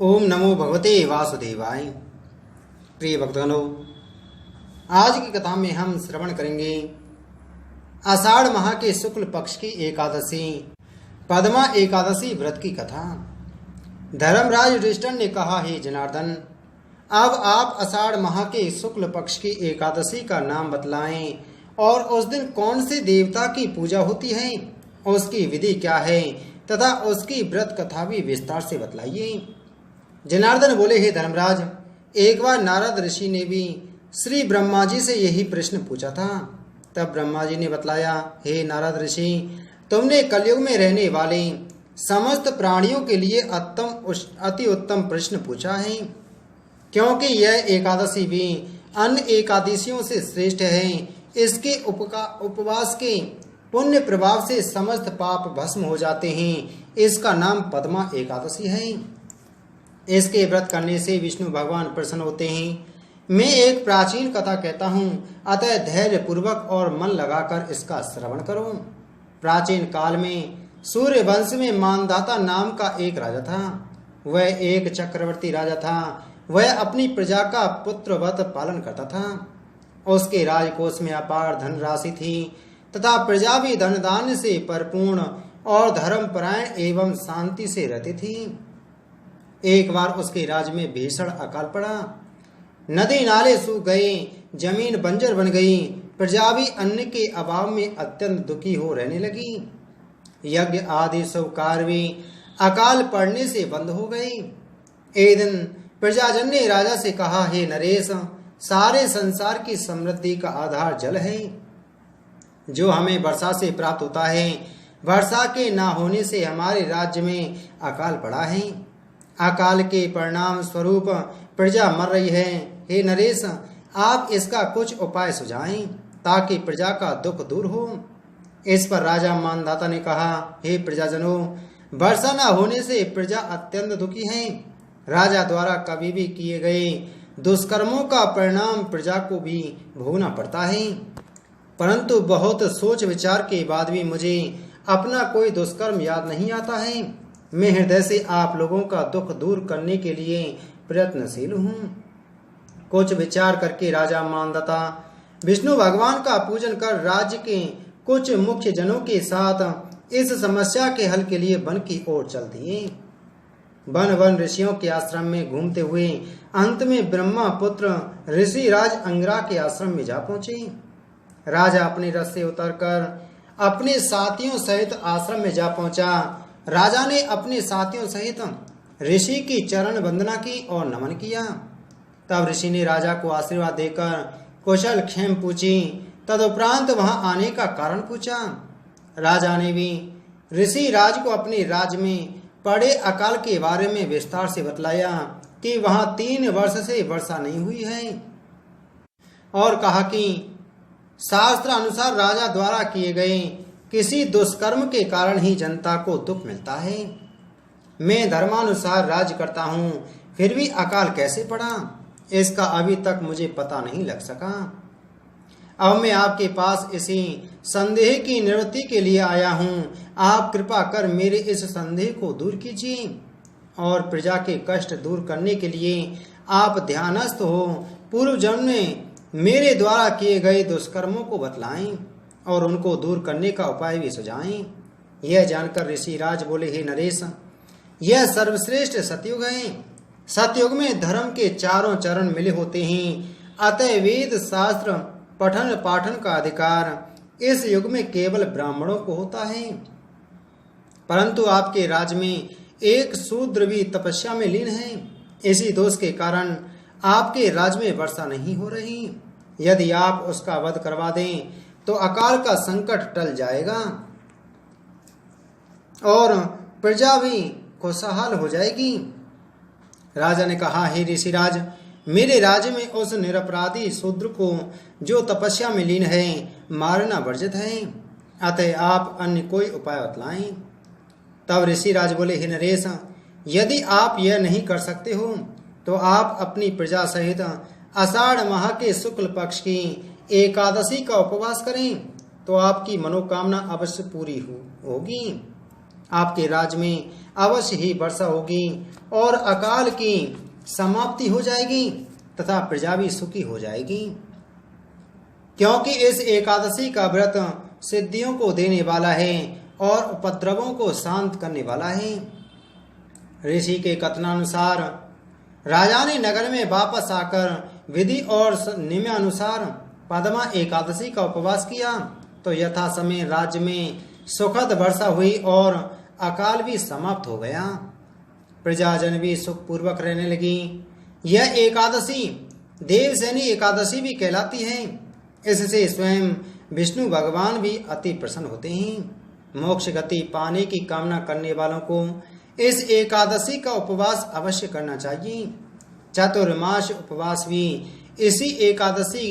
ओम नमो भगवते वासुदेवाय। प्रिय भक्तगणों, आज की कथा में हम श्रवण करेंगे आषाढ़ माह के शुक्ल पक्ष की एकादशी पद्मा एकादशी व्रत की कथा। धर्मराज युधिष्ठिर ने कहा, हे जनार्दन, अब आप आषाढ़ माह के शुक्ल पक्ष की एकादशी का नाम बतलाएं और उस दिन कौन से देवता की पूजा होती है, उसकी विधि क्या है तथा उसकी व्रत कथा भी विस्तार से बतलाइए। जनार्दन बोले, हे धर्मराज, एक बार नारद ऋषि ने भी श्री ब्रह्मा जी से यही प्रश्न पूछा था। तब ब्रह्मा जी ने बतलाया, हे नारद ऋषि, तुमने कलयुग में रहने वाले समस्त प्राणियों के लिए अति उत्तम प्रश्न पूछा है, क्योंकि यह एकादशी भी अन्य एकादशियों से श्रेष्ठ है। इसके उपवास के पुण्य प्रभाव से समस्त पाप भस्म हो जाते हैं। इसका नाम पद्मा एकादशी है। इसके व्रत करने से विष्णु भगवान प्रसन्न होते हैं। मैं एक प्राचीन कथा कहता हूँ, अतः धैर्य पूर्वक और मन लगाकर इसका श्रवण करो। प्राचीन काल में सूर्य वंश में मानधाता नाम का एक राजा था। वह एक चक्रवर्ती राजा था। वह अपनी प्रजा का पुत्रवत पालन करता था। उसके राजकोष में अपार धनराशि थी तथा प्रजा भी धन दान से परिपूर्ण और धर्मपरायण एवं शांति से रहती थी। एक बार उसके राज्य में भीषण अकाल पड़ा। नदी नाले सूख गए, जमीन बंजर बन गई। प्रजा भी अन्न के अभाव में अत्यंत दुखी हो रहने लगी। यज्ञ आदि सब कार्य भी अकाल पड़ने से बंद हो गए। एक दिन प्रजाजन ने राजा से कहा, हे नरेश, सारे संसार की समृद्धि का आधार जल है, जो हमें वर्षा से प्राप्त होता है। वर्षा के न होने से हमारे राज्य में अकाल पड़ा है। अकाल के परिणाम स्वरूप प्रजा मर रही है। हे नरेश, आप इसका कुछ उपाय सुझाएं ताकि प्रजा का दुख दूर हो। इस पर राजा मानधाता ने कहा, हे प्रजाजनों, वर्षा न होने से प्रजा अत्यंत दुखी है। राजा द्वारा कभी भी किए गए दुष्कर्मों का परिणाम प्रजा को भी भोगना पड़ता है। परंतु बहुत सोच विचार के बाद भी मुझे अपना कोई दुष्कर्म याद नहीं आता है। मैं हृदय से आप लोगों का दुख दूर करने के लिए प्रयत्नशील हूँ। कुछ विचार करके राजा मानधाता विष्णु भगवान का पूजन कर राज्य के कुछ मुख्य जनों के साथ इस समस्या के हल के लिए वन की ओर चल दिए। वन ऋषियों के आश्रम में घूमते हुए अंत में ब्रह्मा पुत्र ऋषि राज अंगिरा के आश्रम में जा पहुंचे। राजा अपने रथ से उतरकर अपने साथियों सहित आश्रम में जा पहुंचा। राजा ने अपने साथियों सहित ऋषि की चरण वंदना की और नमन किया। तब ऋषि ने राजा को आशीर्वाद देकर कुशल क्षेम पूछी। तदुपरांत वहां आने का कारण पूछा। राजा ने भी ऋषि राज को अपने राज्य में पड़े अकाल के बारे में विस्तार से बतलाया कि वहां 3 वर्ष से वर्षा नहीं हुई है, और कहा कि शास्त्र अनुसार राजा द्वारा किए गए किसी दुष्कर्म के कारण ही जनता को दुख मिलता है। मैं धर्मानुसार राज्य करता हूँ, फिर भी अकाल कैसे पड़ा, इसका अभी तक मुझे पता नहीं लग सका। अब मैं आपके पास इसी संदेह की निवृत्ति के लिए आया हूँ। आप कृपा कर मेरे इस संदेह को दूर कीजिए और प्रजा के कष्ट दूर करने के लिए आप ध्यानस्थ हो पूर्व जन्म में मेरे द्वारा किए गए दुष्कर्मों को बतलाएं और उनको दूर करने का उपाय भी सुझाएं। यह जानकर ऋषि राज बोले, हे नरेश, यह सर्वश्रेष्ठ सतयुग है। सतयुग में धर्म के चारों चरण मिले होते हैं। अतः वेद शास्त्र पठन पाठन का अधिकार इस युग में केवल ब्राह्मणों को होता है। परंतु आपके राज्य में एक शूद्र भी तपस्या में लीन है। इसी दोष के कारण आपके राज्य में वर्षा नहीं हो रही। यदि आप उसका वध करवा दें तो अकाल का संकट टल जाएगा और प्रजा भी खुशहाल हो जाएगी। राजा ने कहा, हे ऋषिराज, मेरे राज्य में उस निरपराधी शूद्र को जो तपस्या में लीन है मारना वर्जित है। अतः आप अन्य कोई उपाय बतलाएं। तब ऋषिराज बोले, हे नरेश, यदि आप यह नहीं कर सकते हो तो आप अपनी प्रजा सहित आषाढ़ माह के शुक्ल पक्ष की एकादशी का उपवास करें तो आपकी मनोकामना अवश्य पूरी होगी। आपके राज्य में अवश्य ही वर्षा होगी और अकाल की समाप्ति हो जाएगी तथा प्रजा भी सुखी हो जाएगी, क्योंकि इस एकादशी का व्रत सिद्धियों को देने वाला है और उपद्रवों को शांत करने वाला है। ऋषि के कथनानुसार राजा ने नगर में वापस आकर विधि और नियमानुसार पद्मा एकादशी का उपवास किया तो यथा समय राज्य में सुखद वर्षा हुई और अकाल भी समाप्त हो गया। प्रजाजन भी सुखपूर्वक रहने लगी। यह एकादशी देवसेनी एकादशी भी कहलाती है। इससे स्वयं विष्णु भगवान भी अति प्रसन्न होते हैं। मोक्ष गति पाने की कामना करने वालों को इस एकादशी का उपवास अवश्य करना चाहिए। चातुर्मास उपवास भी इसी एकादशी